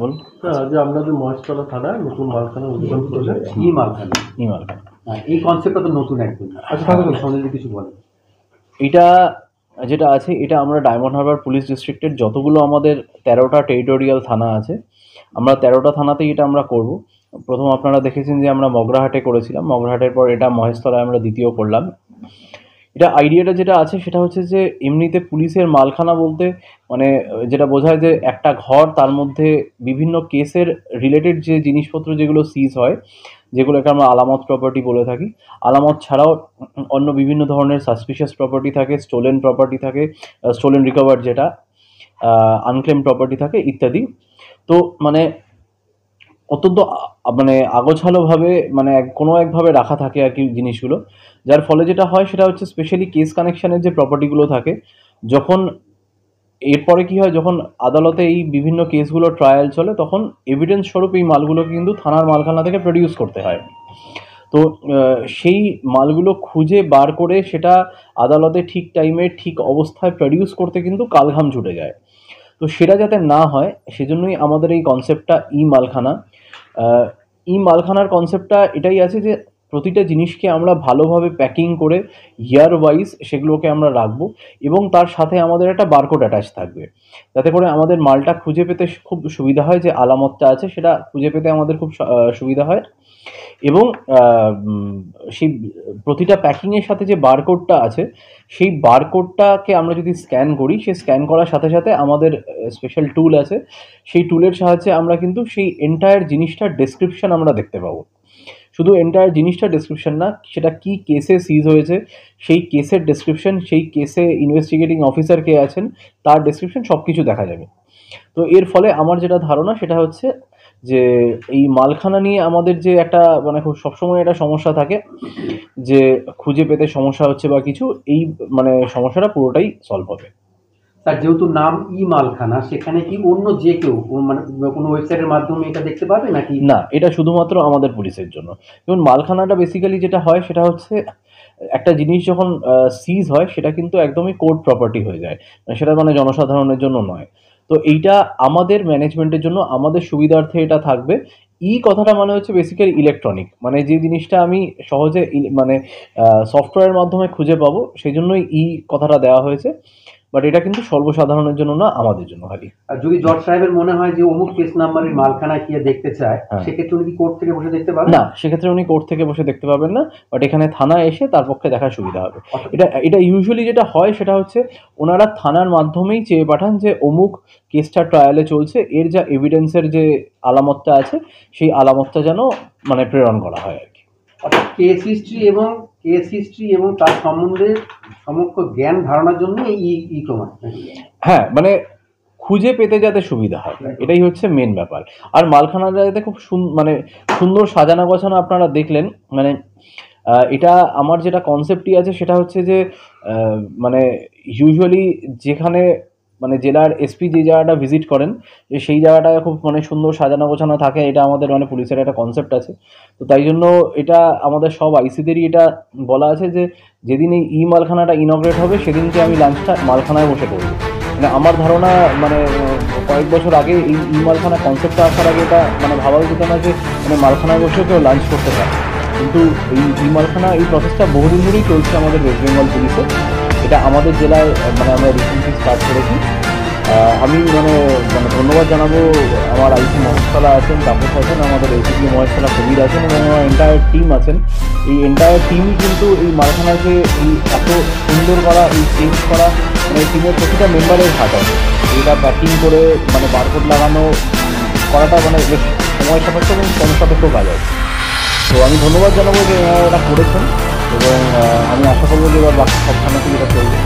বলুন। যে আপনাদের মহেশতলা থানায় নতুন মালখানা উদ্বোধন করলে ই মালখানা, ই মালখানা এই কনসেপ্টটা তো নতুন একদম। আচ্ছা তাহলে সঞ্জয় কিছু বলেন। এটা যেটা আছে, এটা আমরা ডায়মন্ড হারবার পুলিশ ডিস্ট্রিক্টের যতগুলো আমাদের 13টা টেরিটোরিয়াল থানা আছে, আমরা 13টা থানাতেই এটা আমরা করব। প্রথম আপনারা দেখেছেন যে আমরা মগরাহাটে করেছিলাম, মগরাহাটের পর এটা মহেশতলায় আমরা দ্বিতীয় করলাম। এটা আইডিয়াটা যেটা আছে সেটা হচ্ছে যে এমনিতে পুলিশের মালখানা বলতে মানে যেটা বোঝায় যে একটা ঘর, তার মধ্যে বিভিন্ন কেসের রিলেটেড যে জিনিসপত্র যেগুলো সিজ হয়, যেগুলোকে আমরা আলামত প্রপার্টি বলে থাকি। আলামত ছাড়াও অন্য বিভিন্ন ধরনের সাসপিশিয়াস প্রপার্টি থাকে, স্টোলেন প্রপার্টি থাকে, স্টোলেন রিকভার যেটা, আনক্লেম প্রপার্টি থাকে ইত্যাদি। তো মানে অত্যন্ত মানে আগোছালোভাবে মানে কোনো একভাবে রাখা থাকে আর কি জিনিসগুলো, যার ফলে যেটা হয় সেটা হচ্ছে স্পেশালি কেস কানেকশনের যে প্রপার্টিগুলো থাকে, যখন এরপরে কি হয়, যখন আদালতে এই বিভিন্ন কেসগুলো ট্রায়াল চলে, তখন এভিডেন্স স্বরূপ এই মালগুলোকে কিন্তু থানার মালখানা থেকে প্রডিউস করতে হয়। তো সেই মালগুলো খুঁজে বার করে সেটা আদালতে ঠিক টাইমে ঠিক অবস্থায় প্রডিউস করতে কিন্তু কালঘাম ছুটে যায়। তো সেটা যাতে না হয় সেজন্যই আমাদের এই কনসেপ্টটা ই মালখানা। ই মালখানার কনসেপ্টটা এটাই আছে যে প্রতিটা জিনিসকে আমরা ভালোভাবে প্যাকিং করে ইয়ার ওয়াইজ সেগুলোকে আমরা রাখবো, এবং তার সাথে আমাদের একটা বারকোড অ্যাটাচ থাকবে, যাতে করে আমাদের মালটা খুঁজে পেতে খুব সুবিধা হয়, যে আলামতটা আছে সেটা খুঁজে পেতে আমাদের খুব সুবিধা হয়। এবং সেই প্রতিটা প্যাকিংয়ের সাথে যে বারকোডটা আছে, সেই বারকোডটাকে আমরা যদি স্ক্যান করি, সেই স্ক্যান করার সাথে সাথে আমাদের স্পেশাল টুল আছে, সেই টুলের সাহায্যে আমরা কিন্তু সেই এন্টায়ার জিনিসটার ডেসক্রিপশন আমরা দেখতে পাবো। শুধু এন্টায়ার জিনিসটা ডেসক্রিপশন না, সেটা কি কেসে সিজ হয়েছে সেই কেসের ডেসক্রিপশন, সেই কেসে ইনভেস্টিগেটিং অফিসার কে আছেন তার ডেসক্রিপশন, সব কিছু দেখা যাবে। তো এর ফলে আমার যেটা ধারণা সেটা হচ্ছে যে এই মালখানা নিয়ে আমাদের যে একটা মানে খুব সবসময় একটা সমস্যা থাকে, যে খুঁজে পেতে সমস্যা হচ্ছে বা কিছু, এই মানে সমস্যাটা পুরোটাই সলভ হবে। স্যার যেহেতু নাম ই মালখানা, সেখানে কি অন্য যে কেউ মানে কোনো ওয়েবসাইটের মাধ্যমে এটা দেখতে পাবে নাকি? না, এটা শুধুমাত্র আমাদের পুলিশের জন্য। যেমন মালখানাটা বেসিক্যালি যেটা হয় সেটা হচ্ছে একটা জিনিস যখন সিজ হয় সেটা কিন্তু একদমই কোর্ট প্রপার্টি হয়ে যায়, মানে সেটা মানে জনসাধারণের জন্য নয়। তো এইটা আমাদের ম্যানেজমেন্টের জন্য, আমাদের সুবিধার্থে এটা থাকবে। ই কথাটা মানে হচ্ছে বেসিক্যালি ইলেকট্রনিক, মানে যে জিনিসটা আমি সহজে মানে সফটওয়্যারের মাধ্যমে খুঁজে পাবো, সেই জন্যই ই কথাটা দেওয়া হয়েছে। বাট এটা কিন্তু সর্বসাধারণের জন্য না, আমাদের জন্য খালি। আর যদি জজ সাহেবের মনে হয় যে অমুক কেস নাম্বারের মালখানা কি দেখতে চায়, হ্যাঁ। সেক্ষেত্রে উনি কি কোর্ট থেকে বসে দেখতে পারেন? না, সেক্ষেত্রে উনি কোর্ট থেকে বসে দেখতে পাবেন না, বাট এখানে থানায় এসে তার পক্ষে দেখার সুবিধা হবে। এটা ইউজুয়ালি যেটা হয় সেটা হচ্ছে ওনারা থানার মাধ্যমেই চেয়ে পাঠান যে অমুক কেসটা ট্রায়ালে চলছে, এর যা এভিডেন্সের যে আলামতটা আছে সেই আলামতটা যেন মানে প্রেরণ করা হয় আর কি। অর্থাৎ কেস হিস্ট্রি এবং তার সম্বন্ধে সমগ্র জ্ঞান ধারণার জন্য এই ই প্রমাণ। হ্যাঁ, মানে খুঁজে পেতে যাতে সুবিধা হয়, এটাই হচ্ছে মেন ব্যাপার। আর মালখানাটা যাতে খুব মানে সুন্দর সাজানো গোছানো আপনারা দেখলেন, মানে এটা আমার যেটা কনসেপ্টই আছে সেটা হচ্ছে যে মানে ইউজুয়ালি যেখানে মানে জেলার এসপি যে জায়গাটা ভিজিট করেন, যে সেই জায়গাটা খুব মানে সুন্দর সাজানো গোছানো থাকে, এটা আমাদের মানে পুলিশের একটা কনসেপ্ট আছে। তো তাই জন্য এটা আমাদের সব আইসিদেরই এটা বলা আছে যে যেদিন এই ই মালখানাটা ইনগ্রেট হবে সেদিনকে আমি লাঞ্চটা মালখানায় বসে করবো। মানে আমার ধারণা মানে কয়েক বছর আগে এই ই মালখানা কনসেপ্টটা আসার আগে এটা মানে ভাবাও যেত না যে মানে মালখানায় বসেও কেউ লাঞ্চ করতে পারে। কিন্তু এই ই মালখানা এই প্রসেসটা বহুদিন ধরেই চলছে আমাদের ওয়েস্ট বেঙ্গল পুলিশে। এটা আমাদের জেলায় মানে আমরা রিসেন্টলি স্টার্ট করেছি। আমি মানে মানে ধন্যবাদ জানাবো আমার আইসি মহেশতলা আছেন, তাপস আছেন, আমাদের এসিপি মহেশতলা কবির আছেন, এবং আমার এন্টায়ার টিম আছেন। এই এন্টায়ার টিমই কিন্তু এই মালখানাকে এই এত সুন্দর করা, এই চেঞ্জ করা, মানে এই টিমের প্রতিটা মেম্বারের হাত আছে। এটা প্যাকিং করে মানে বারকোড লাগানো করাটা মানে বেশ সময় সাপেক্ষ এবং কম সাপেক্ষ কাজ আছে। তো আমি ধন্যবাদ জানাবো যে এটা করেছেন, এবং আমি আশা করবো যে এবার বাকি সব থানাতেই এটা চলবে।